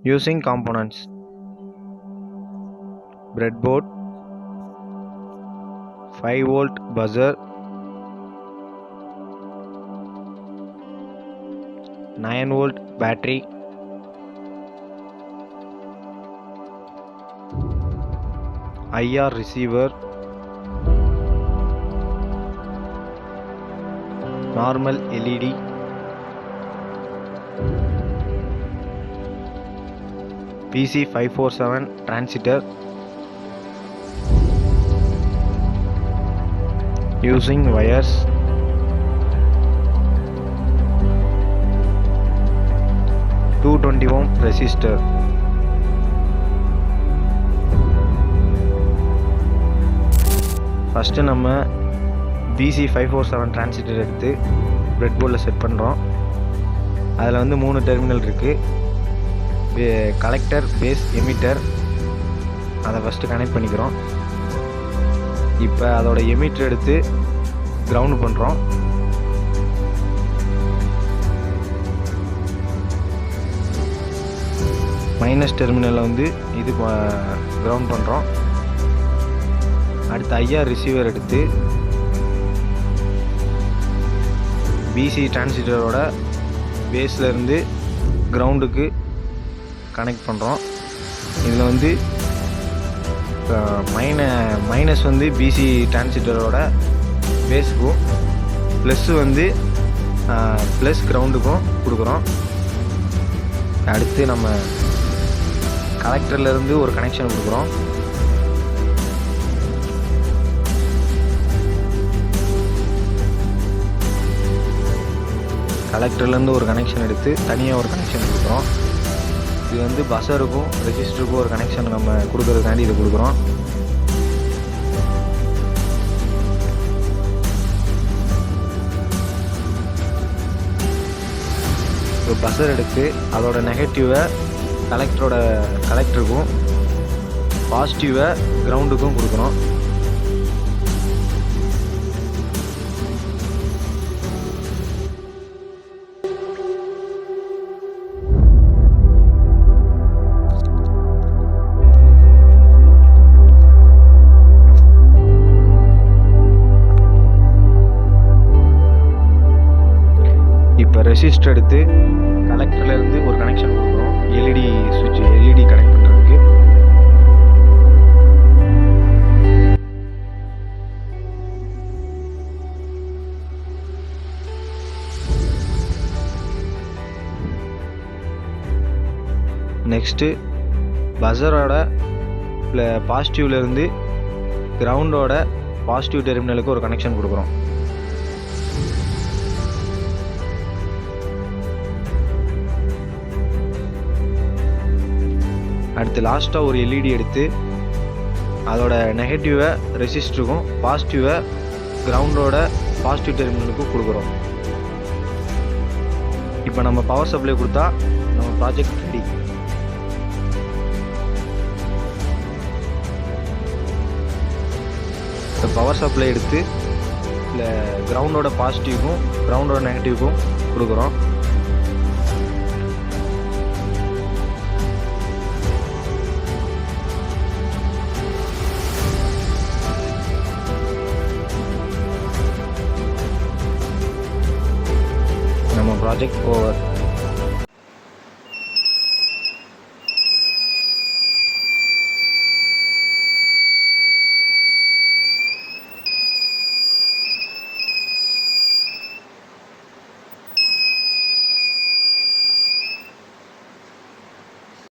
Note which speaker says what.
Speaker 1: Using components: breadboard, 5-volt buzzer, 9-volt battery, IR receiver, normal LED, PC547 transistor. Using wires: 220 ohm resistor. First நம்ம BC547 transistor எடுத்து ப்ரெட்போர்டில் set பண்ணுறோம். அதில் வந்து 3 terminal இருக்குது. Collector, base, emitter. அதை first connect பண்ணிக்கிறோம். இப்போ அதோட எமிட்டர் எடுத்து கிரவுண்ட் பண்ணுறோம். மைனஸ் டெர்மினலில் வந்து இது கிரவுண்ட் பண்ணுறோம். அடுத்து IR ரிசீவர் எடுத்து BC டிரான்சிஸ்டரோட பேஸ்லேருந்து கிரவுண்டுக்கு கனெக்ட் பண்ணுறோம். இதில் வந்து மைனஸ் வந்து BC டிரான்சிஸ்டரோட பேஸுக்கும், ப்ளஸ்ஸு வந்து ப்ளஸ் கிரவுண்டுக்கும் கொடுக்குறோம். அடுத்து நம்ம கலெக்டர்லேருந்து ஒரு கனெக்ஷன் கொடுக்குறோம். கலெக்டர்லேருந்து ஒரு கனெக்ஷன் எடுத்து தனியாக ஒரு கனெக்ஷன் கொடுக்குறோம். இது வந்து பஸருக்கும் ரெஜிஸ்டருக்கும் ஒரு கனெக்ஷன் நம்ம கொடுக்கறதுக்காண்டி இது கொடுக்குறோம். இப்போ பஸர் எடுத்து அதோட நெகட்டிவை கலெக்டருக்கும் பாசிட்டிவை கிரவுண்டுக்கும் கொடுக்குறோம். இப்போ ரெசிஸ்டர் எடுத்து கலெக்டர்லேருந்து ஒரு கனெக்ஷன் கொடுக்குறோம். எல்இடி சுவிட்ச், எல்இடி கனெக்ட் பண்ணுறதுக்கு. நெக்ஸ்ட்டு பஸரோட பாசிட்டிவ்லேருந்து கிரவுண்டோட பாசிட்டிவ் டெர்மினலுக்கு ஒரு கனெக்ஷன் கொடுக்குறோம். அடுத்து லாஸ்ட்டாக ஒரு எல்இடி எடுத்து அதோட நெகட்டிவை ரெசிஸ்டருக்கும் பாசிட்டிவை கிரவுண்டோட பாசிட்டிவ் டெர்மினலுக்கும் கொடுக்குறோம். இப்போ நம்ம பவர் சப்ளை கொடுத்தா நம்ம ப்ராஜெக்ட் ரெடி. இப்போ பவர் சப்ளை எடுத்து இல்லை கிரவுண்டோட பாசிட்டிவ்க்கும் கிரவுண்டோட நெகட்டிவ்க்கும் கொடுக்குறோம். நம்ம ப்ராஜெக்ட் ஓவர்.